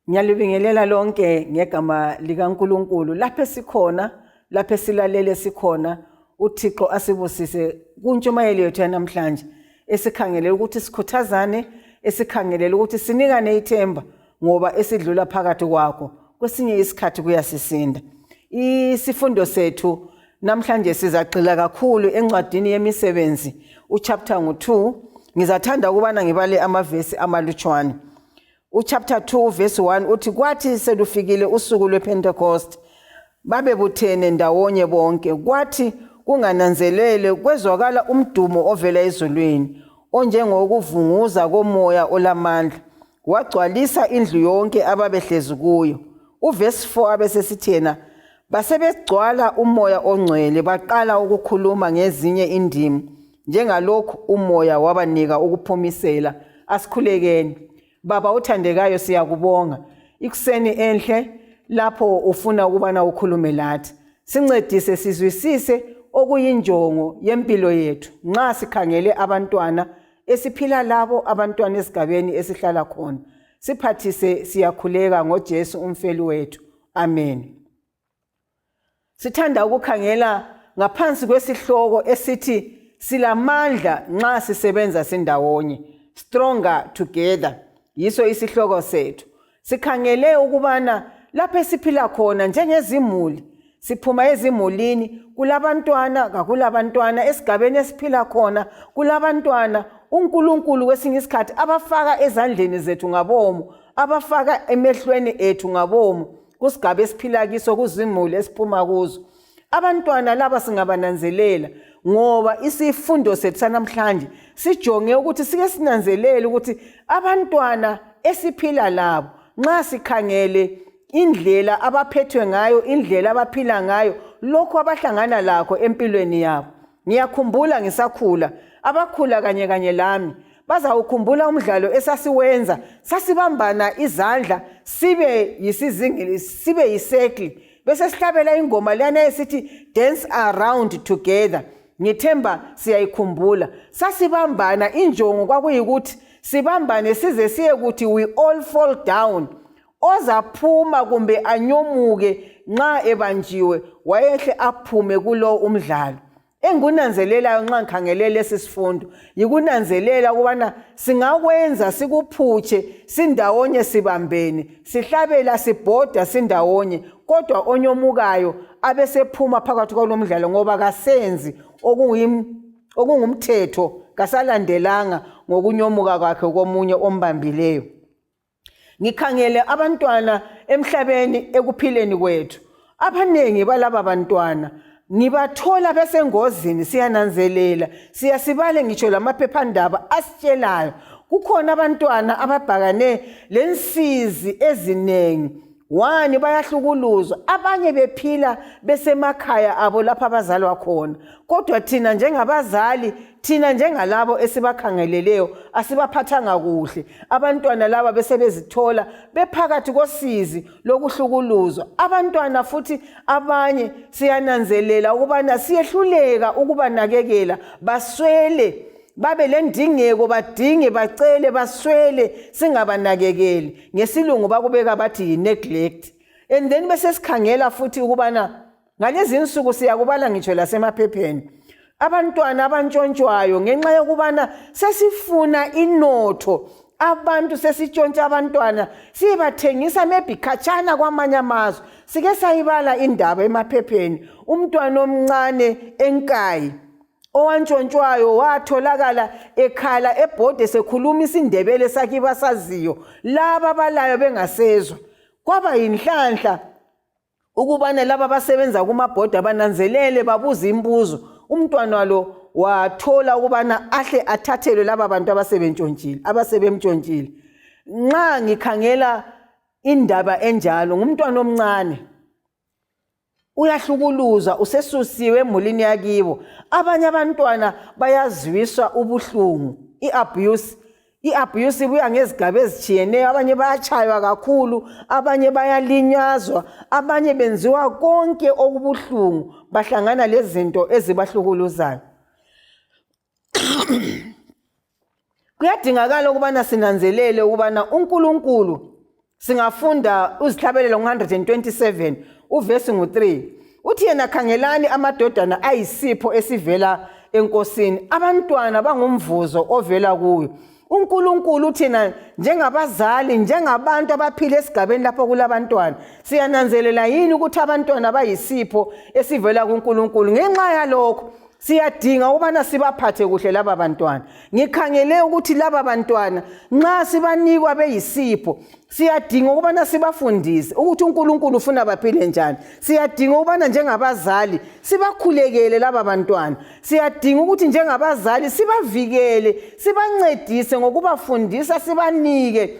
Ngiyalibingelela lonke ngegama likaNkulunkulu lapho sikhona lapho silalele sikhona uThixo asibusise kuntshumayelo yethu yanamhlanje esikhangele ukuthi sikhuthazane esikhangelela ukuthi sinikane ithemba ngoba esidlula phakathi kwakho kwesinye isikhathi kuyasisinda. Isifundo sethu namhlanje sizagxila kakhulu encwadini yemisebenzi uchapter 2. Ngizathanda ukubana ngibale amavesi amalutshwane. Chapter 2 verse 1 uthi kwathi selufikile usuku lwePentecost babebuthene ndawonye bonke, kwathi kungananzelele kwezwakala umdumo ovela ezulwini onjengokuvunguza komoya olamandla wagcwalisa indlu yonke ababehlezi kuyo. Verse 4 abesesithena basebegcwala umoya ongcwele baqala ukukhuluma ngezinye indimi njengalokhu umoya wabanika ukuphumisela. Asikhulekeni. Baba uthandekayo siyakubonga ikuseni enhle lapho ufuna ukubana ukhulume lathi. Sincedise sizwisise okuyinjongo yempilo yethu nxa sikhangele abantwana esiphila labo, abantwana esigabeni esihlala khona. Siphathise siyakhuleka ngoJesu umfeli wethu. Amen. Sithanda ukukhangela ngaphansi kwesihloko esithi silamandla nxa sisebenza sindawonye, stronger together. Yiso isihloko sethu. Sikhangele ukubana lapho esiphila khona njengezimuli, siphuma ezimulini, kulabantwana kakulabantwana, esigabeni esiphila khona kulabantwana. uNkulunkulu kwesinye isikhathi abafaka ezandleni zethu ngabomo, abafaka emehlweni ethu ngabomo kusigaba esiphila kiso, kuzimuli esiphuma kuzo. Abantwana laba singabananzelela ngoba isifundo sethu sanamhlanje sijonge ukuthi sike sinanzelele ukuthi abantwana esiphila labo nxa sikhangele indlela abaphethwe ngayo, indlela abaphila ngayo, lokho abahlangana lakho empilweni yabo. Ngiyakhumbula ngisakhula, abakhula kanye lami bazawukhumbula umdlalo esasiwenza, sasibambana izandla sibe yisizingili, sibe yisekli, bese sihlabela ingoma lana esithi dance around together. Ngithemba siyayikhumbula. Sasibambana, injongo kwakuyikuthi sibambane size siye ukuthi we all fall down. Ozaphuma kumbe anyomuke nxa ebanjiwe wayehle aphume kulo umdlalo. Engunanzelelayo nxa ngikhangele lesi sifundo yikunanzelela ukubana singakwenza sikuphutshe sindawonye sibambene, sihlabela sibhoda sindawonye, kodwa onyomukayo abesephuma phakathi kwalomdlalo ngoba kasenzi okungumthetho, kasalandelanga ngokunyomuka kwakhe komunye ombambileyo. Ngikhangele abantwana emhlabeni ekuphileni kwethu, abanengi balaba bantwana ngibathola besengozini. Siyananzelela, siyasibale ngitsho lamaphephandaba asitshelayo kukhona abantwana ababhakane lensizi ezinengi. Wani bayahlukuluzwa, abanye bephila besemakhaya abo lapha abazalwa khona, kodwa thina njengabazali, thina njengalabo esibakhangeleleyo asibaphathanga kuhle. Abantwana laba besebezithola bephakathi kosizi lokuhlukuluzwa. Abantwana futhi abanye siyananzelela ukubana siyehluleka ukubanakekela, baswele, babe lendingeko, badinge, bacele, baswele, singabanakekeli. Ngesilungu bakubeka bathi neglect. And then bese sikhangela futhi ukubana ngalezi insuku siyakubala ngitsho lasemaphepheni, abantwana abantshontshwayo ngenxa yokubana sesifuna inotho. Abantu sesitshontsha abantwana sibathengisa maybe khatshana kwamanye amazwe. Sike sayibala indaba emaphepheni, umntwana omncane eNkayi owantshontshwayo watholakala ekhala ebhode sekhuluma isindebele sakhe basaziyo, laba abalayo bengasezwa. Kwaba yinhlanhla ukubana laba abasebenza kumabhodi abananzelele babuza imbuzo. Umntwana lo wathola ukubana ahle athathelwe laba bantu abasebemtshontshile. Nxa ngikhangela indaba enjalo, ngumntwana omncane uyahlukuluzwa, usesusiwe emulini yakibo. Abanye abantwana bayazwiswa ubuhlungu, i-abuse buya ngezigaba ezitshiyeneyo. Abanye bayatshaywa kakhulu, abanye bayalinyazwa, abanye benziwa konke okubuhlungu, bahlangana lezinto ezibahlukuluzayo. Kuyadingakala ukubana sinanzelele ukubana uNkulunkulu Singafunda uzihlabelelo 127 uvesi ngo3. Uthi yena khangelani amadodana ayisipho esivela enkosini, abantwana bangumvuzo ovela kuyo. uNkulunkulu uthina njengabazali, njengabantu abaphila esigabeni lapho kulabantwana, siyananzelela yini ukuthi abantwana bayisipho esivela kuNkulunkulu? Ngenxa yalokho siyadinga ukubana sibaphathe kuhle laba bantwana. Ngikhangele ukuthi laba bantwana nxa sibanikwa beyisipho, siyadinga ukubana sibafundise ukuthi uNkulunkulu ufuna baphile njani. Siyadinga ukubana njengabazali sibakhulekele laba bantwana. Siyadinga ukuthi njengabazali sibavikele, sibancedise ngokubafundisa, sibanike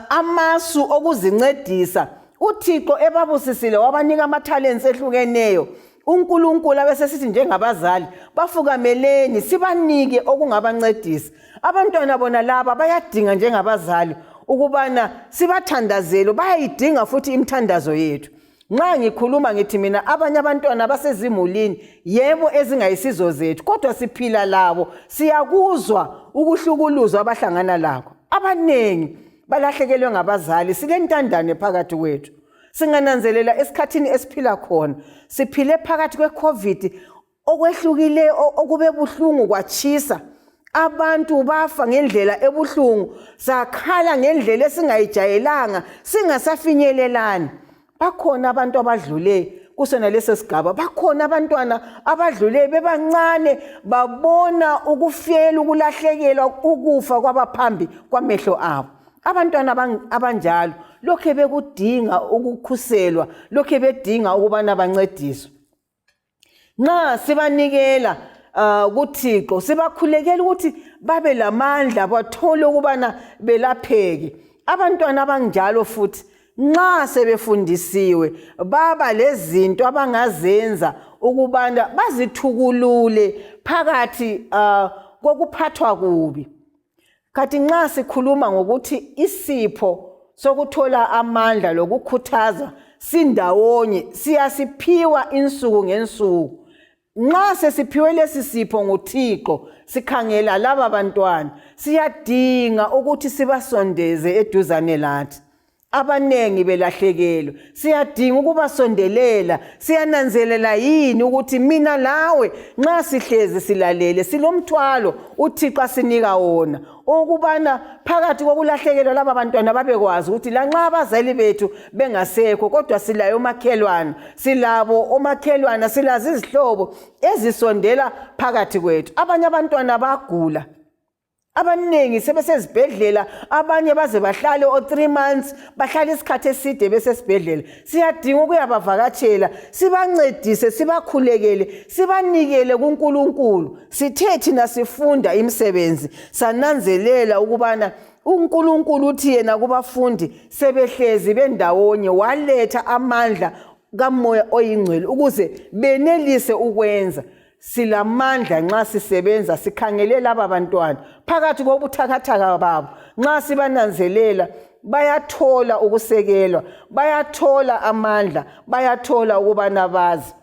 amasu okuzincedisa. uThixo ebabusisile wabanika ama-talents ehlukeneyo. uNkulunkulu abesesithi njengabazali bafukameleni sibanike okungabancedisa. Abantwana bona laba bayadinga njengabazali ukubana sibathandazele, bayayidinga futhi imithandazo yethu. Nxa ngikhuluma ngithi mina abanye abantwana basezimulini yebo ezingayisizo zethu, kodwa siphila labo, siyakuzwa ukuhlukuluzwa abahlangana lakho. Abanengi balahlekelwe ngabazali, silentandane phakathi kwethu. Singananzelela esikhathini esiphila khona, siphile phakathi kweCovid okwehlukileyo okube buhlungu kwachisa. Abantu bafa ngendlela ebuhlungu, sakhala ngendlela esingayijayelanga, singasafinyelelani. Bakhona abantu abadlule kusona leso sigaba, bakhona abantwana abadlule bebancane babona ukufela, ukulahlekelwa, ukufa kwabaphambi kwamehlo abo. Abantwana abanjalo lokho bekudinga ukukhuselwa, lokho bedinga ukubana bancediswe. Nxa sibanikela kuThixo, sibakhulekela ukuthi babe lamandla, bathole ukubana belapheke. Abantwana abanjalo futhi nxa sebefundisiwe baba lezinto abangazenza ukubana bazithukulule phakathi kokuphathwa kubi. Kathi nxa sikhuluma ngokuthi isipho sokuthola amandla lokukhuthaza sindawonye siyasiphiwa insuku ngensuku. Nxa sesiphiwe lesi sipho nguThixo, sikhangela laba bantwana, siyadinga ukuthi sibasondeze eduzane lathi. Abanengi belahlekelwe, siyadinga ukubasondelela. Siyananzelela yini ukuthi mina lawe nxa sihlezi silalele silomthwalo uThixo asinika wona, ukubana phakathi kokulahlekelwa laba bantwana babekwazi ukuthi lanxa abazali bethu bengasekho, kodwa silayo omakhelwana, silabo omakhelwana, silazi izihlobo ezisondela phakathi kwethu. Abanye abantwana bagula, abanengi sebesezibhedlela, abanye baze bahlale 3 months, bahlale isikhathi eside besesibhedlela. Siyadinga ukuyabavakatshela, sibancedise, sibakhulekele, sibanikele kuNkulunkulu. Sithe thina sifunda imisebenzi, sananzelela ukubana uNkulunkulu uthi yena kubafundi sebehlezi bendawonye waletha amandla kaMoya oyingcwele ukuze benelise ukwenza. Silamandla nxa sisebenza, sikhangele laba bantwana phakathi kobuthakathaka babo. Nxa sibananzelela bayathola ukusekelwa, bayathola amandla, bayathola ukubana bazi.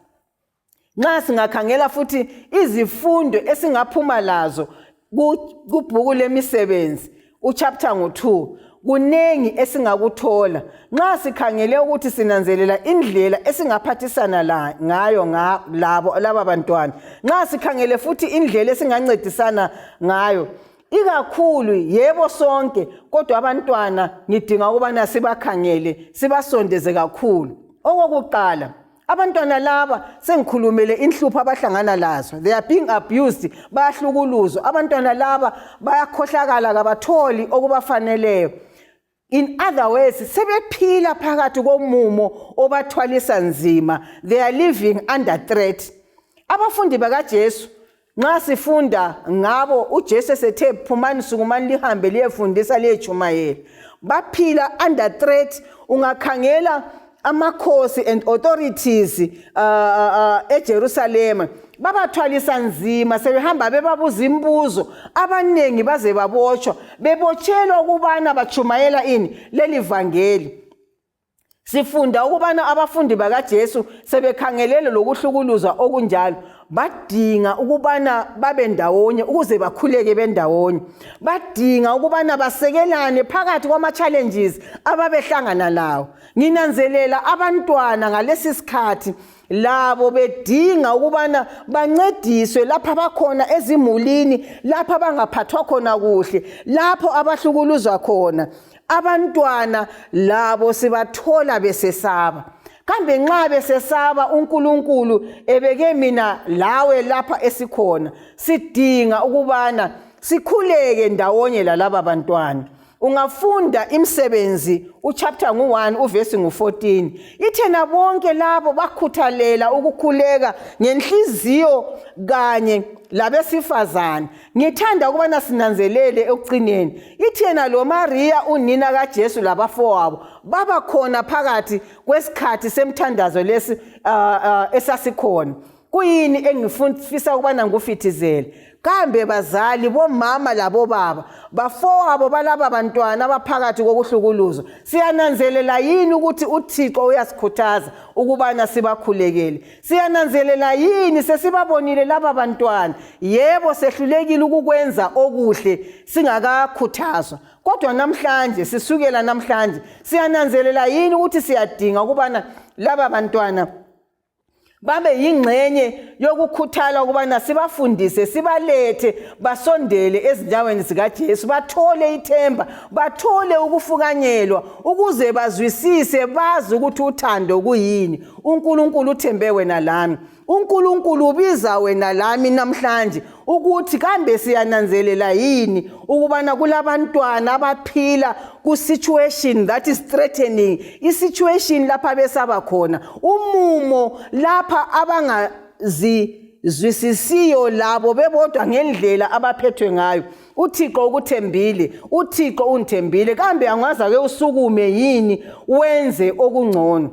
Nxa singakhangela futhi izifundo esingaphuma lazo kubhuku lemisebenzi uchapter ngo2, kunengi esingakuthola. Nxa sikhangele ukuthi sinanzelela indlela esingaphathisana ngayo laba bantwana, nxa sikhangele futhi indlela esingancedisana ngayo, ikakhulu yebo sonke, kodwa abantwana ngidinga ukubana sibakhangele, sibasondeze kakhulu. Okokuqala, abantwana laba sengikhulumele inhlupho abahlangana lazo. They are being abused, bayahlukuluzwa. Abantwana laba bayakhohlakala, kabatholi okubafaneleyo. In other words, sebephila phakathi komumo obathwalisa nzima. They are living under threat. Abafundi bakaJesu nxa sifunda ngabo, uJesu sethe phumani sukumani lihambe liyefundisa liyechumayela. Baphila under threat. Ungakhangela amakhosi and authorities eJerusalem babathwalisa nzima, sebehamba bebabuza imibuzo. Abanengi baze babotshwa, bebotshelwa ukubana bachumayela ini leli vangeli. Sifunda ukubana abafundi bakaJesu sebekhangelele lokuhlukuluzwa okunjalo, badinga ukubana babe ndawonye ukuze bakhuleke bendawonye. Badinga ukubana basekelane phakathi kwama challenges ababehlangana lawo. Nginanzelela abantwana ngalesi sikhathi labo bedinga ukubana bancediswe lapha bakhona ezimulini, lapha bangaphathwa khona kuhle, lapho abahlukuluzwa khona. Abantwana labo sibathola besesaba. Kambe nxa besesaba uNkulunkulu ebeke mina lawe lapha esikhona, sidinga ukubana sikhuleke ndawonye lalaba bantwana. Ungafunda imisebenzi uchapter ngu1 uverse ngu14. Ithena bonke labo bakhuthalela ukukhuleka ngenhliziyo kanye labesifazana. Ngithanda ukubana sinanzelele ekugcineni. Ithena lo Maria unina kaJesu labafowabo baba khona phakathi kwesikhathi semthandazo lesi esasikhona. Kuyini engifisa ukubana ngufithizele? Kambe bazali bomama labo baba bafowabo balaba bantwana abaphakathi kokuhlukuluzwa, siyananzelela yini ukuthi uThixo uyasikhuthaza ukubana sibakhulekele? Siyananzelela yini sesibabonile laba bantwana? Yebo, sehlulekile ukukwenza okuhle singakakhuthazwa, kodwa namhlanje sisukela namhlanje siyananzelela yini ukuthi siyadinga ukubana laba bantwana babe yingxenye yokukhuthala ukubana sibafundise, sibalethe basondele ezinyaweni zikaJesu, bathole ithemba, bathole ukufukanyelwa ukuze bazwisise, bazi ukuthi uthando kuyini. uNkulunkulu uthembe wena lami. uNkulunkulu ubiza wena lami namhlanje ukuthi kambe siyananzelela yini ukubana kulabantwana abaphila ku situation that is threatening, i situation lapha besaba khona, umumo lapha abangazizwisisiyo labo bebodwa ngendlela abaphethwe ngayo. uThixo ukuthembile, uThixo unithembile. Kambe angaza ke usukume yini wenze okungcono?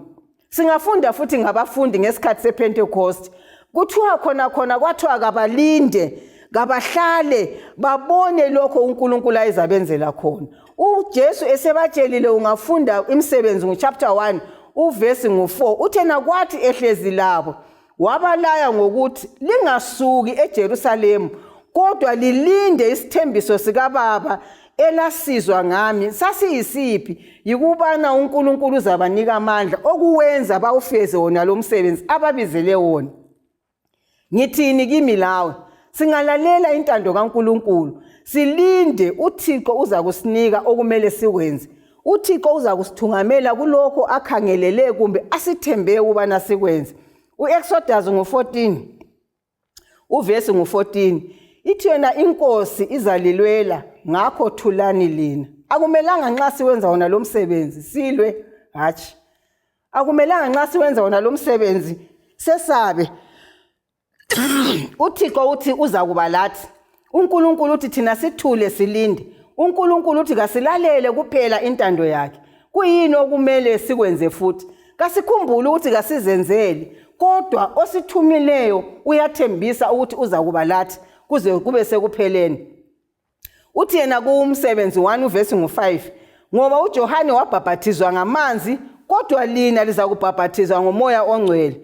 Singafunda futhi ngabafundi ngesikhathi sePentecost. Kuthiwa khona kwathiwa kabalinde, kabahlale babone lokho uNkulunkulu ayezabenzela khona. uJesu esebatshelile, ungafunda imisebenzi ngochapter 1 uverse ngu4, uthena kwathi ehlezi labo wabalaya ngokuthi lingasuki eJerusalema, kodwa lilinde isithembiso sikaBaba elasizwa ngami. Sasiyisiphi? Yikubana uNkulunkulu uzabanika amandla okuwenza bawufeze wona lo msebenzi ababizele wona. Ngithini kimi lawe? Singalalela intando kaNkulunkulu, silinde, uThixo uza kusinika okumele sikwenze. uThixo uza kusithungamela kulokho akhangelele kumbe asithembe ukubana sikwenze. uExodus ngo14 uverse ngu14 ithi yena inkosi izalilwela, ngakho thulani lina. Akumelanga nxa siwenza wona lo msebenzi silwe, hatshi. Akumelanga nxa siwenza wona lo msebenzi sesabe. uThixo uthi uza kuba lathi. uNkulunkulu uthi thina sithule silinde. uNkulunkulu uthi kasilalele kuphela intando yakhe. Kuyini okumele sikwenze futhi? Kasikhumbule ukuthi kasizenzeli, kodwa osithumileyo uyathembisa ukuthi uza kuba lathi kuze kube sekupheleni. Uthi yena kuMsebenzi 1 uverse ngu5, ngoba uJohane wabhaphathizwa ngamanzi, kodwa lina liza kubhaphathizwa ngomoya ongcwele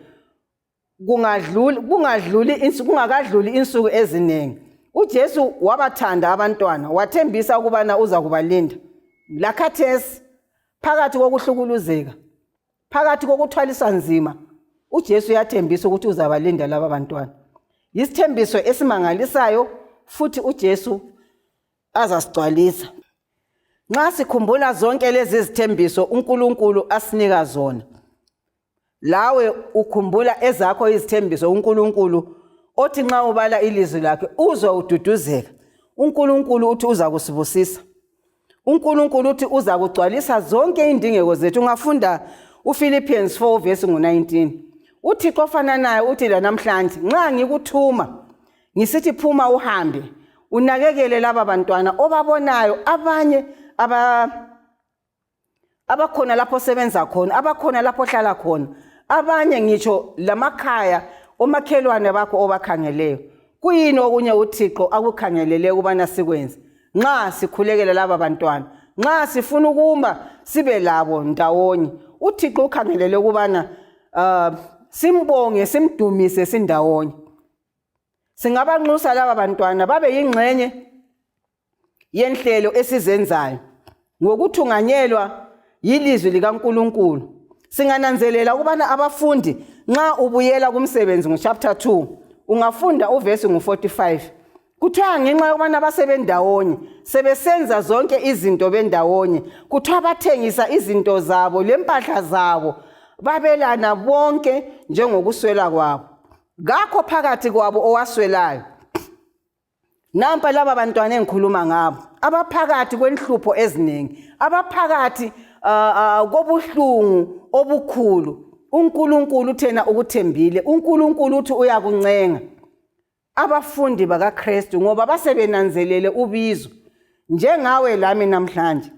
kungakadluli insuku eziningi. uJesu wabathanda abantwana, wathembisa ukubana uza kubalinda. Lakhathesi phakathi kokuhlukuluzeka, phakathi kokuthwaliswa nzima, uJesu uyathembisa ukuthi uzabalinda laba bantwana. Yisithembiso esimangalisayo, futhi uJesu azasigcwalisa. Nxa sikhumbula zonke lezi zithembiso uNkulunkulu asinika zona, lawe ukhumbula ezakho izithembiso uNkulunkulu othi nxa ubala ilizwi lakhe uzwa ududuzeka. uNkulunkulu uthi uza kusibusisa. uNkulunkulu uthi uza kugcwalisa zonke indingeko zethu. Ungafunda uPhilippians 4 verse ngu19. uThixo ofananayo uthi la namhlanje nxa ngikuthuma ngisithi phuma uhambe unakekele laba bantwana obabonayo, abanye abakhona lapho sebenza khona, abakhona lapho hlala khona, abanye ngitsho lamakhaya omakhelwane bakho obakhangeleyo. Kuyini okunye uThixo akukhangelele ukubana sikwenze nxa sikhulekela laba bantwana, nxa sifuna ukuma sibe labo ndawonye? uThixo ukhangelele ukubana simbonge, simdumise sindawonye. Singabanxusa laba bantwana babe yingxenye yenhlelo esizenzayo ngokuthunganyelwa yilizwi likaNkulunkulu. Singananzelela ukubana abafundi nxa ubuyela kumsebenzi ngochapter 2 ungafunda uverse ngo45. Kuthiwa ngenxa yokubana basebendawonye sebesenza zonke izinto bendawonye, kuthiwa bathengisa izinto zabo lempahla zabo babelana bonke njengokuswela kwabo. Ngakho phakathi kwabo owaswelayo. Nampa laba bantwana engikhuluma ngabo abaphakathi kwenhlupho eziningi, abaphakathi kobuhlungu obukhulu. uNkulunkulu thena ukuthembile, uNkulunkulu uthi uyakuncenga. Abafundi bakaKristu ngoba basebenanzelele ubizo njengawe lami namhlanje.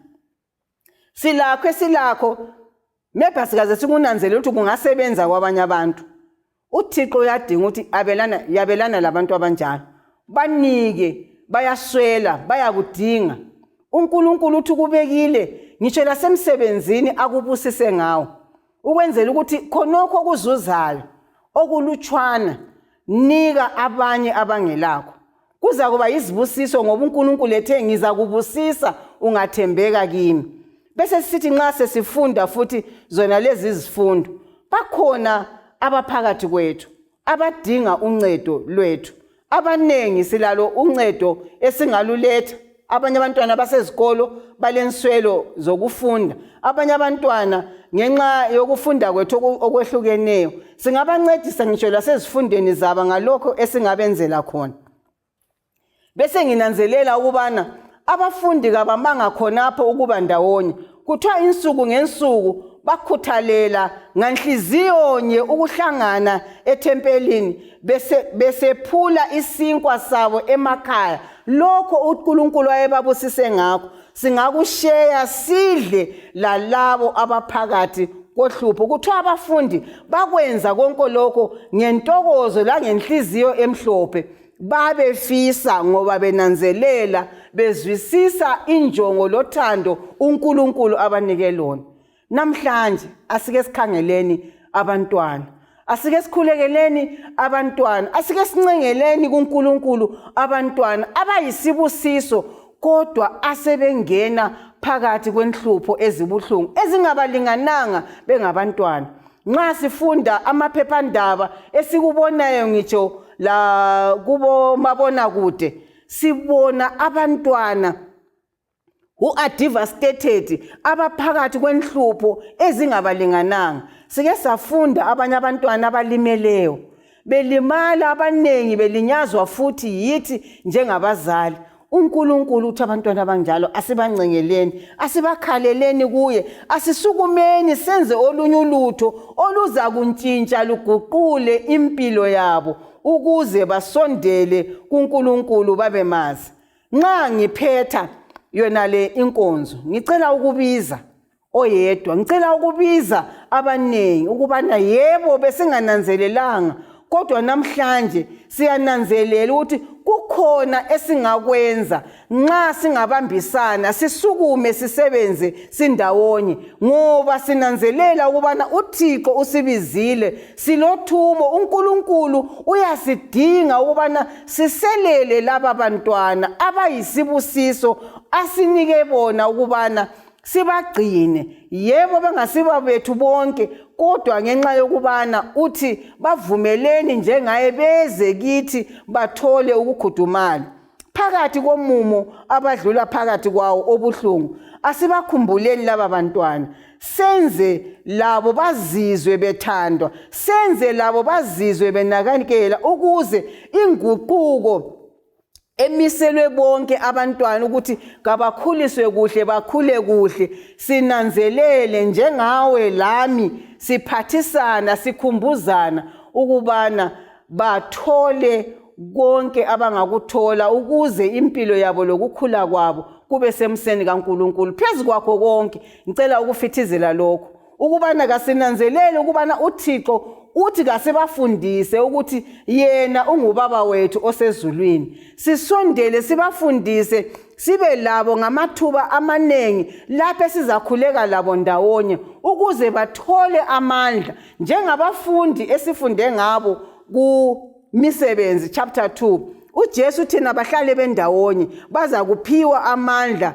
Silakho maybe sikaze sikunanzelele ukuthi kungasebenza kwabanye abantu. uThixo uyadinga ukuthi yabelana labantu abanjalo. Banike, bayaswela, bayakudinga. uNkulunkulu uthi kubekile ngisho lasemsebenzini akubusise ngawo. Ukwenzela ukuthi khonokho okuzuzayo okulutshwana nika abanye abangelakho. Kuza kuba izibusiso ngoba uNkulunkulu ethe ngiza kubusisa ungathembeka kimi. Bese sithi nxa sesifunda futhi zona lezi izifundo, bakhona abaphakathi kwethu abadinga uncedo lwethu. Abanengi silalo uncedo esingaluletha. Abanye abantwana basezikolo balenswelo zokufunda. Abanye abantwana ngenxa yokufunda kwethu okwehlukeneyo singabancedisa ngisho lasezifundeni zabo ngalokho esingabenzela khona. Bese nginanzelela ukubana abafundi kabamanga khonapho ukuba ndawonye. Kuthiwa insuku ngensuku bakhuthalela nganhliziyo nye ukuhlangana ethempelini besephula isinkwa sabo emakhaya. Lokho uNkulunkulu ayebabusise ngakho singakusheya sidle lalabo abaphakathi kohlupho. Kuthiwa abafundi bakwenza konke lokho ngentokozo la ngenhliziyo emhlophe. Babefisa ngoba benanzelela bezwisisa injongo lothando uNkulunkulu abanike lona. Namhlanje asike sikhangeleni abantwana, asike sikhulekeleni abantwana, asike sincengeleni kuNkulunkulu abantwana abayisibusiso kodwa asebengena phakathi kwenhlupho ezibuhlungu ezingabalingananga bengabantwana. Nxa sifunda amaphephandaba esikubonayo ngitsho la kubo mabona kude, sibona abantwana who are devastated, abaphakathi kwenhlupho ezingabalingananga. Sike safunda abanye abantwana abalimeleyo, belimala abanengi belinyazwa futhi yithi njengabazali. uNkulunkulu uthi abantwana abanjalo asibancengeleni, asibakhaleleni kuye, asisukumeni senze olunye ulutho oluza kuntshintsha luguqule impilo yabo ukuze basondele kuNkulunkulu babemazi. Nxa ngiphetha yona le inkonzo ngicela ukubiza oyedwa, ngicela ukubiza abanengi ukubana yebo besingananzelelanga kodwa namhlanje siyananzelela ukuthi kukhona esingakwenza nxa singabambisana sisukume sisebenze sindawonye ngoba sinanzelela ukubana uThixo usibizile silothumo. uNkulunkulu uyasidinga ukubana siselele laba bantwana abayisibusiso asinike bona ukubana sibagcine. Yebo bengasiba bethu bonke kodwa ngenxa yokubana uthi bavumeleni njengaye beze kithi bathole ukukhudumala phakathi komumo abadlula phakathi kwawo obuhlungu. Asibakhumbuleni laba bantwana, senze labo bazizwe bethandwa, senze labo bazizwe benakekela ukuze inguquko emiselwe bonke abantwana ukuthi kabakhuliswe kuhle bakhule kuhle. Sinanzelele njengawe lami siphathisana sikhumbuzana ukubana bathole konke abangakuthola ukuze impilo yabo lokukhula kwabo kube semseni kaNkulunkulu. Phezu kwakho konke ngicela ukufithizela lokho ukubana kasinanzelele ukubana uThixo uthi kasebafundise ukuthi yena ungubaba wethu osezulwini. Sisondele sibafundise sibe labo ngamathuba amanengi lapho sizakhuleka labo ndawonye ukuze bathole amandla njengabafundi esifunde ngabo misebenzi chapter 2 uJesu thina bahlale bendawonye baza kuphiwa amandla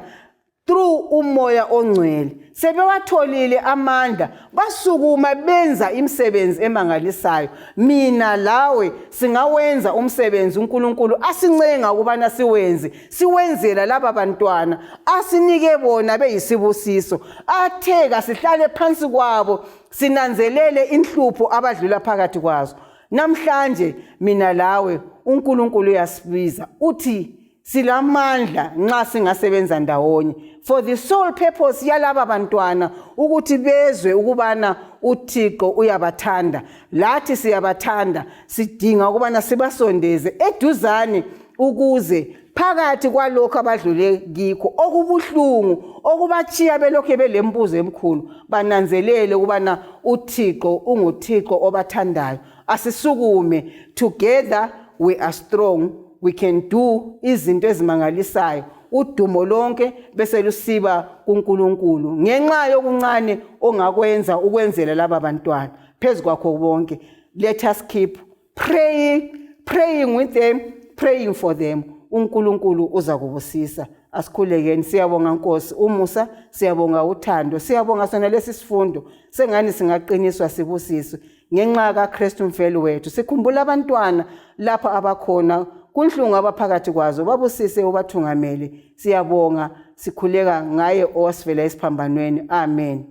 through umoya ongcwele. Sebewatholile amandla basukuma benza imisebenzi emangalisayo. Mina lawe singawenza umsebenzi uNkulunkulu asincenga ukubana siwenze. Siwenzela laba bantwana asinike bona beyisibusiso. Atheka sihlale phansi kwabo sinanzelele inhlupho abadlula phakathi kwazo. Namhlanje mina lawe uNkulunkulu uyasibiza uthi silamandla nxa singasebenza ndawonye for the sole purpose yalaba bantwana ukuthi bezwe ukubana uThixo uyabathanda. Lathi siyabathanda, sidinga ukubana sibasondeze eduzane ukuze phakathi kwalokho abadlule kikho okubuhlungu okubachiya belokho belembuzo emkhulu bananzelele ukubana uThixo unguThixo obathandayo. Asisukume, together we are strong. We can do izinto ezimangalisayo. Udumo lonke bese lusiba kuNkulunkulu ngenxa yokuncane ongakwenza ukwenzela laba bantwana. Phezu kwakho bonke, let us keep praying with them, praying for them. uNkulunkulu uza kubusisa. Asikhulekeni, siyabonga Nkosi umusa, siyabonga uthando, siyabonga sona lesi sifundo sengani singaqiniswa sibusiswe ngenxa kaKristu mfeli wethu. Sikhumbula abantwana lapha abakhona kunhlungu abaphakathi kwazo, babusise ubathungamele. Siyabonga, sikhuleka ngaye owasivela esiphambanweni. Amen.